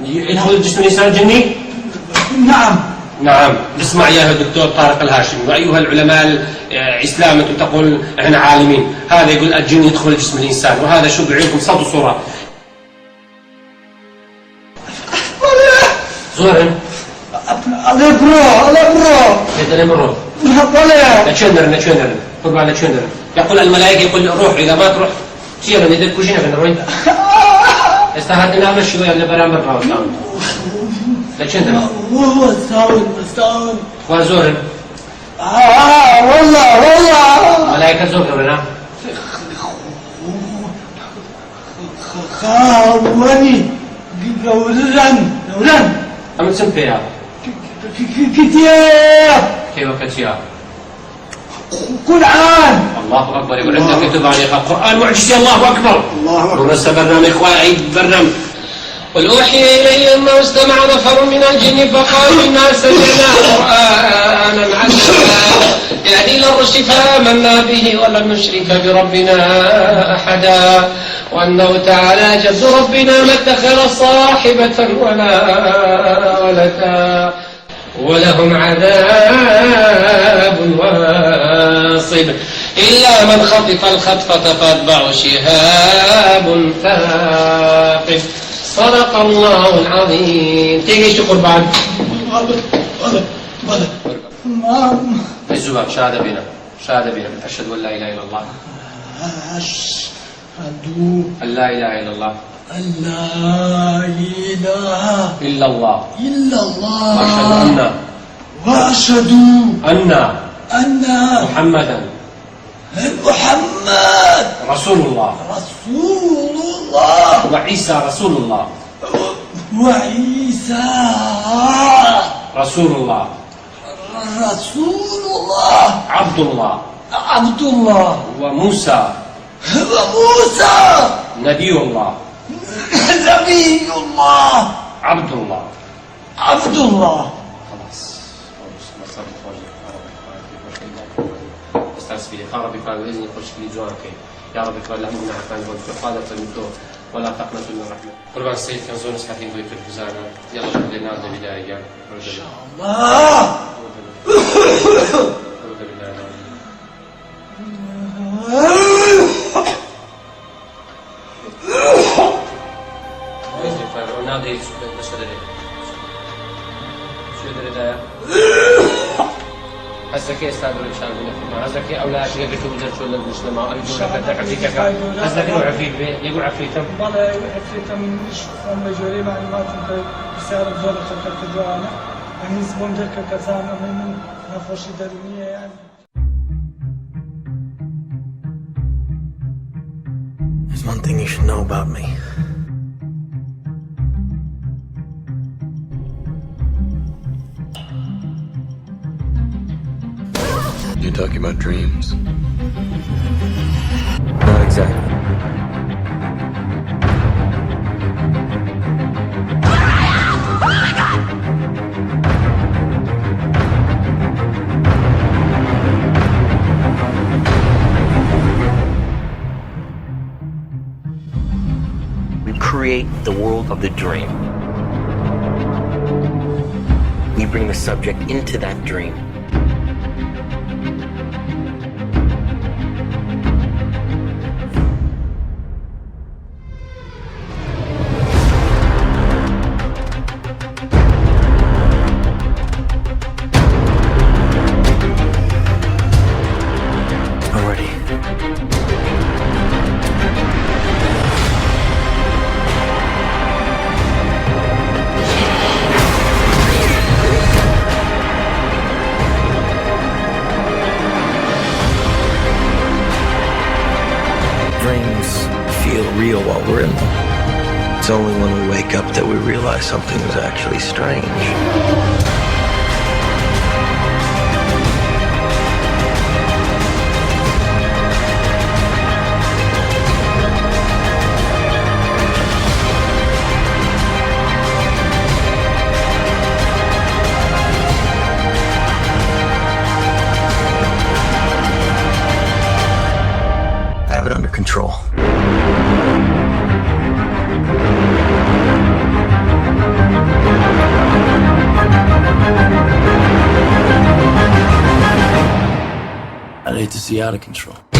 يدخل جسم الإنسان الجني؟ نعم. نعم. اسمع يا الدكتور طارق الهاشمي وأيها العلماء الإسلام، أنتم تقول إحنا عالمين، هذا يقول الجن يدخل جسم الإنسان، وهذا شو بعينكم صوت وصورة. زورن يقول الملائكة يقول روح، إذا ما تروح تيرا ندير كوجينا في الروين استهدنا مشي ويا اللي برا مرة وطعم لكن والله استاون وزورن والله ملائكة زورنا خاوني قولن أم تسمفيها كتير كيف كتير قرآن. الله أكبر. يقول عندك كتب عليك القرآن معجزة. الله أكبر. الله أكبر. ونسى برنامج إخوان عيد برنامج. قل أوحي إلي أنه استمع نفر من الجن فقالوا إنا سمعنا قرآنا عجبا يهدي إلى الرشد فآمنا به ولن نشرك بربنا أحدا وأنه تعالى جد ربنا ما اتخذ صاحبة ولا ولدا ولهم عذاب واصب إلا من خطف الخطفة فاتبعه شهاب ثاقب. صدق الله العظيم. تيجي شو قربان؟ الزباب شهادة بنا أشهد أن لا إله إلا الله أشهد أن لا إله إلا الله لا إله إلا الله وأشهد أن محمدا رسول الله وعيسى رسول الله رسول الله عبد الله وموسى نبي الله عبد الله. خلاص استرس بي خارب بفعل وإذن يخش في جوانك يا رب كل هم من عفان والفقادة المدور ولا تقنط من الرحمة. قربان السيد كان زون سحين ضيف الفزانة يلا لنا هذا بداية إن شاء الله. نادي شو دري هسه استاذ الانسان هنا هسه اولاد يقول شو المسلم او يقول لك عفريت هسه كانوا عفريت يقول عفريتم والله عفريتم مش هم جوري معلومات انت بسبب زول خلقت جوانا يعني زبون درك كزان من نفوش درونيه يعني. There's one thing you should know about me. You're talking about dreams? Not exactly. We create the world of the dream. We bring the subject into that dream. Dreams feel real while we're in them. It's only when we wake up that we realize something was actually strange. I have it under control. hate to see out of control.